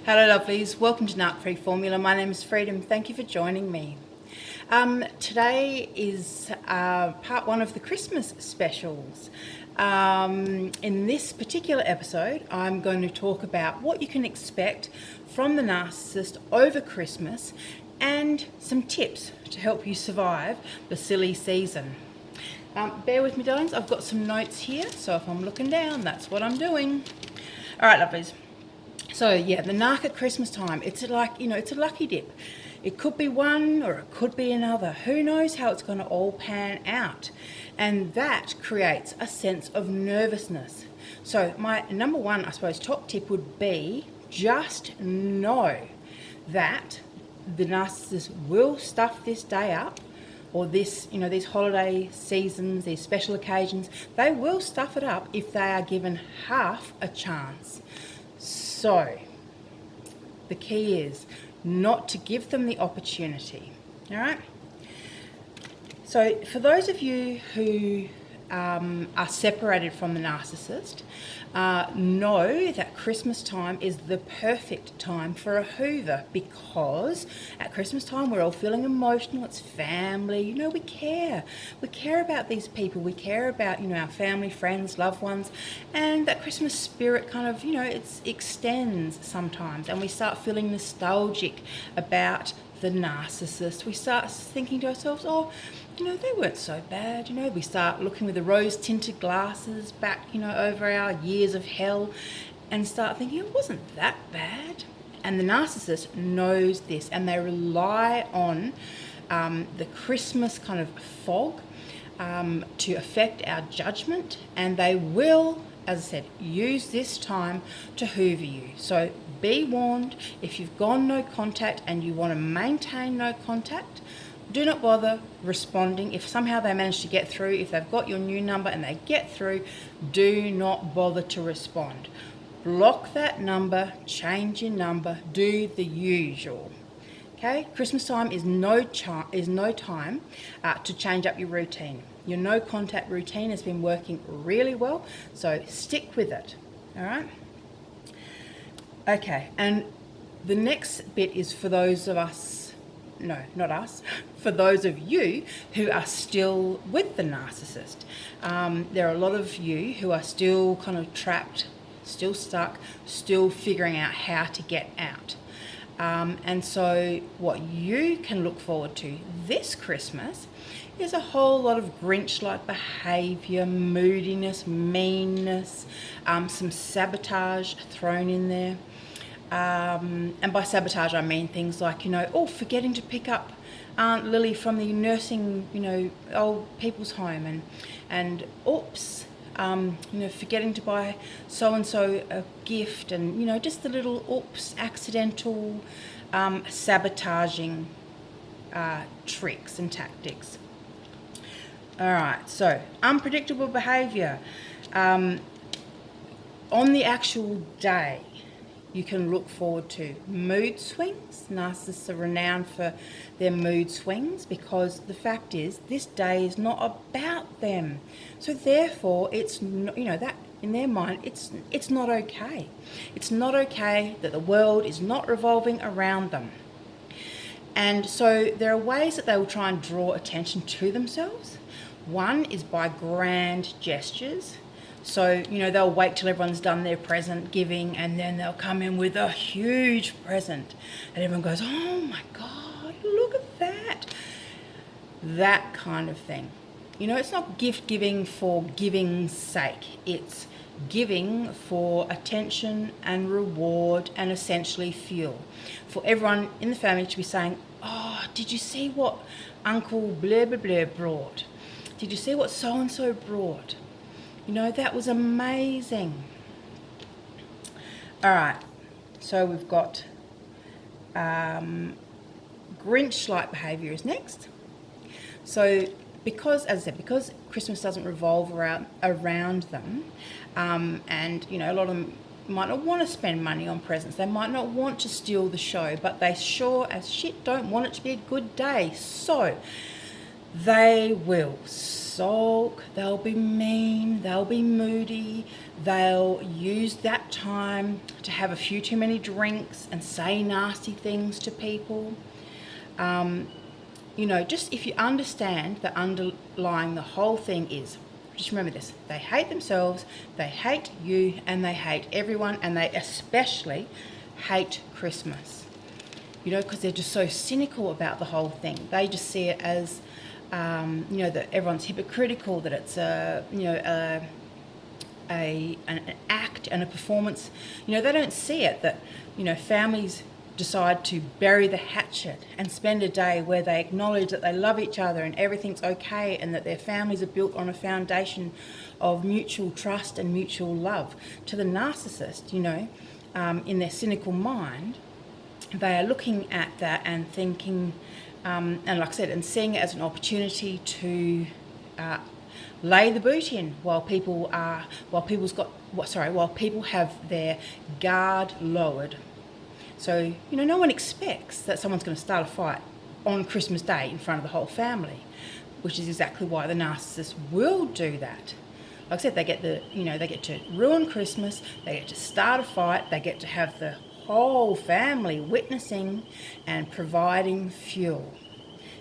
Hello lovelies, welcome to Narc Free Formula. My name is Freedom. Thank you for joining me. Today is part one of the Christmas specials. In this particular episode, I'm going to talk about what you can expect from the narcissist over Christmas and some tips to help you survive the silly season. Bear with me, darlings. I've got some notes here, so if I'm looking down, that's what I'm doing. All right, lovelies. So yeah, the narc at Christmas time, it's like, it's a lucky dip. It could be one or it could be another. Who knows how it's going to all pan out? And that creates a sense of nervousness. So my number one, I suppose, top tip would be just know that the narcissist will stuff this day up, or this, these holiday seasons, these special occasions, they will stuff it up if they are given half a chance. So the key is not to give them the opportunity, all right? So for those of you who are separated from the narcissist, know that Christmas time is the perfect time for a hoover, because at Christmas time we're all feeling emotional. It's family, we care about these people, we care about our family, friends, loved ones, and that Christmas spirit kind of it extends sometimes, and we start feeling nostalgic about the narcissist. We start thinking to ourselves, they weren't so bad. We start looking with the rose-tinted glasses back, over our years of hell, and start thinking it wasn't that bad. And the narcissist knows this, and they rely on the Christmas kind of fog to affect our judgment, and they will, as I said, use this time to hoover you. So be warned, if you've gone no contact and you want to maintain no contact, do not bother responding. If somehow they manage to get through, if they've got your new number and they get through, do not bother to respond. Block that number, change your number, do the usual. Okay, Christmas time is no time to change up your routine. Your no contact routine has been working really well, so stick with it. All right. Okay, and the next bit is for those of us. No, not us. For those of you who are still with the narcissist, there are a lot of you who are still kind of trapped, still stuck, still figuring out how to get out. And so what you can look forward to this Christmas is a whole lot of Grinch-like behaviour, moodiness, meanness, some sabotage thrown in there. And by sabotage I mean things like, forgetting to pick up Aunt Lily from the nursing, old people's home, and oops, forgetting to buy so-and-so a gift, and, just the little oops, accidental sabotaging tricks and tactics. All right, so unpredictable behaviour. On the actual day, you can look forward to mood swings. Narcissists are renowned for their mood swings, because the fact is this day is not about them. So therefore, it's that in their mind, it's not okay. It's not okay that the world is not revolving around them. And so there are ways that they will try and draw attention to themselves. One is by grand gestures. So, they'll wait till everyone's done their present giving, and then they'll come in with a huge present. And everyone goes, oh my God, look at that. That kind of thing. It's not gift giving for giving's sake. It's giving for attention and reward, and essentially fuel. For everyone in the family to be saying, oh, did you see what Uncle blah, blah, blah brought? Did you see what so-and-so brought? That was amazing. All right, so we've got Grinch-like behaviour is next. So because Christmas doesn't revolve around them, and a lot of them might not want to spend money on presents, they might not want to steal the show, but they sure as shit don't want it to be a good day. So They will sulk, they'll be mean, they'll be moody, they'll use that time to have a few too many drinks and say nasty things to people. Just if you understand that underlying the whole thing is, just remember this, they hate themselves, they hate you, and they hate everyone, and they especially hate Christmas. Because they're just so cynical about the whole thing. They just see it as, that everyone's hypocritical, that it's an act and a performance. They don't see it that, families decide to bury the hatchet and spend a day where they acknowledge that they love each other and everything's okay, and that their families are built on a foundation of mutual trust and mutual love. To the narcissist, in their cynical mind, they are looking at that and thinking, and like I said, and seeing it as an opportunity to lay the boot in while people have their guard lowered. So, no one expects that someone's going to start a fight on Christmas Day in front of the whole family, which is exactly why the narcissist will do that. Like I said, they get to ruin Christmas, they get to start a fight, they get to have the whole family witnessing and providing fuel.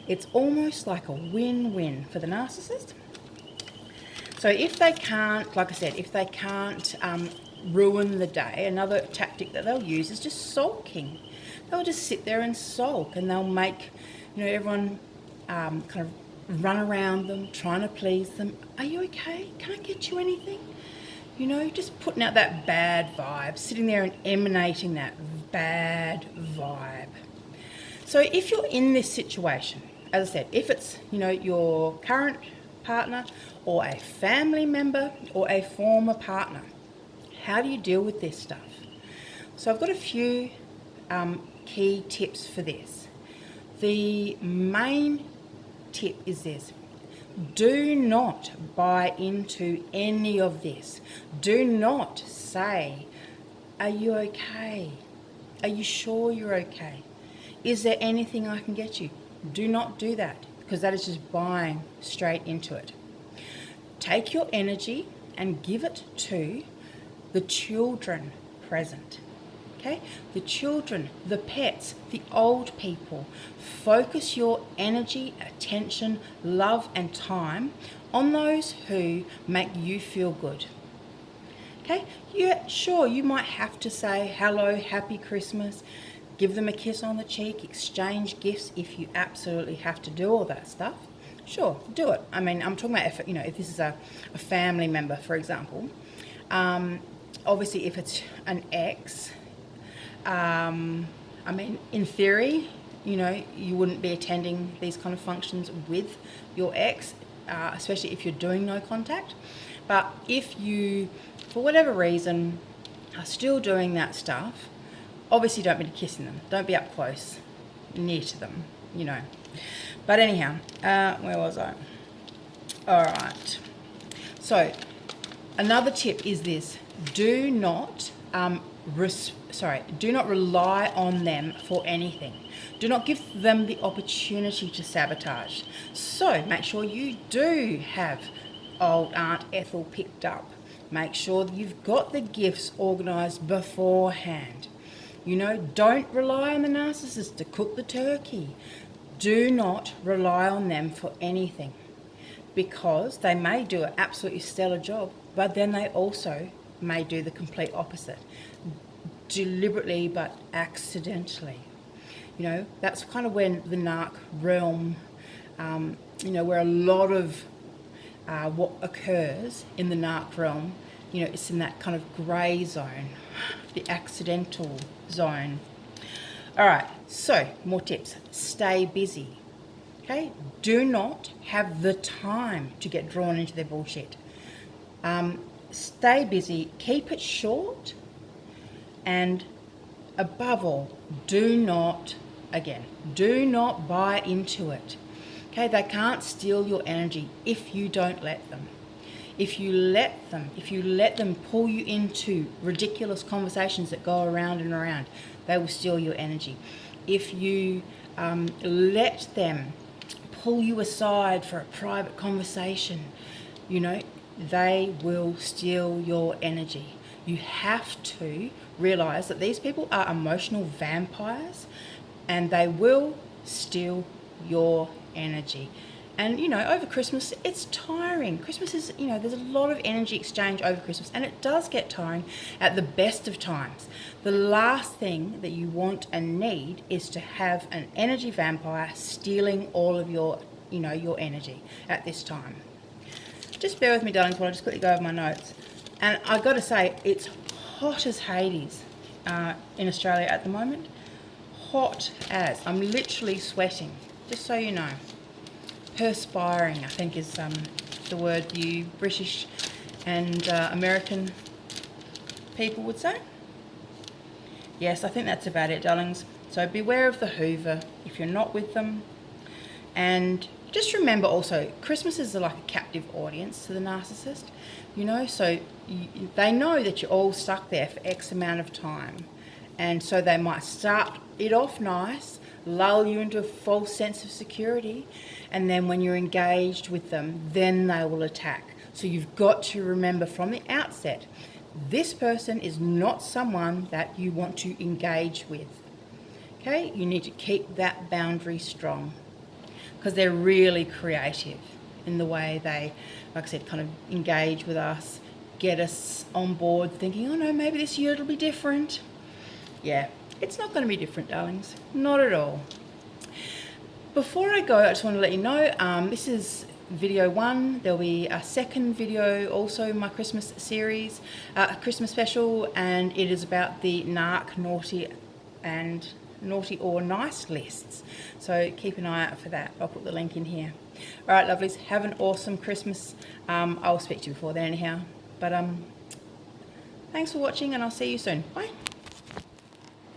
It's almost like a win-win for the narcissist. So if they can't, ruin the day, another tactic that they'll use is just sulking. They'll just sit there and sulk, and they'll make everyone kind of run around them, trying to please them. Are you okay? Can I get you anything? Just putting out that bad vibe, sitting there and emanating that bad vibe. So if you're in this situation, as I said, if it's your current partner or a family member or a former partner, how do you deal with this stuff? So I've got a few key tips for this. The main tip is this: do not buy into any of this. Do not say, are you okay? Are you sure you're okay? Is there anything I can get you? Do not do that, because that is just buying straight into it. Take your energy and give it to the children present. Okay? The children, the pets, the old people. Focus your energy, attention, love and time on those who make you feel good. Okay? Yeah, sure, you might have to say hello, happy Christmas, give them a kiss on the cheek, exchange gifts if you absolutely have to do all that stuff. Sure, do it. I mean, I'm talking about if this is a family member, for example. Obviously, if it's an ex, in theory, you wouldn't be attending these kind of functions with your ex, especially if you're doing no contact. But if you, for whatever reason, are still doing that stuff, obviously don't be kissing them. Don't be up close, near to them, But anyhow, where was I? All right. So another tip is this: do not rely on them for anything. Do not give them the opportunity to sabotage. So make sure you do have old Aunt Ethel picked up. Make sure that you've got the gifts organised beforehand. Don't rely on the narcissist to cook the turkey. Do not rely on them for anything, because they may do an absolutely stellar job, but then they also may do the complete opposite, deliberately but accidentally. That's kind of when the narc realm, where a lot of what occurs in the narc realm, it's in that kind of grey zone, the accidental zone. All right, so more tips. Stay busy. Okay? Do not have the time to get drawn into their bullshit. Stay busy. Keep it short. And above all, do not buy into it. Okay? They can't steal your energy if you don't let them. If you let them pull you into ridiculous conversations that go around and around, they will steal your energy. If you let them pull you aside for a private conversation, you know, they will steal your energy. You have to realize that these people are emotional vampires and they will steal your energy. And, you know, over Christmas, it's tiring. Christmas is, you know, there's a lot of energy exchange over Christmas, and it does get tiring at the best of times. The last thing that you want and need is to have an energy vampire stealing all of your, you know, your energy at this time. Just bear with me, darlings, while I just quickly go over my notes. And I've got to say, it's hot as Hades in Australia at the moment. Hot as. I'm literally sweating, just so you know. Perspiring, I think, is the word you British and American people would say. Yes, I think that's about it, darlings. So beware of the Hoover if you're not with them. And just remember also, Christmas is like a captive audience to the narcissist, you know, so they know that you're all stuck there for X amount of time. And so they might start it off nice, lull you into a false sense of security, and then when you're engaged with them, then they will attack. So you've got to remember from the outset, this person is not someone that you want to engage with. Okay, you need to keep that boundary strong because they're really creative in the way they, like I said, kind of engage with us, get us on board thinking, oh no, maybe this year it'll be different. Yeah, it's not going to be different, darlings. Not at all. Before I go, I just want to let you know, this is video 1. There'll be a second video, also in my Christmas series, a Christmas special, and it is about the narc, naughty or nice lists. So keep an eye out for that. I'll put the link in here. All right, lovelies, have an awesome Christmas. I'll speak to you before then anyhow. But thanks for watching, and I'll see you soon. Bye.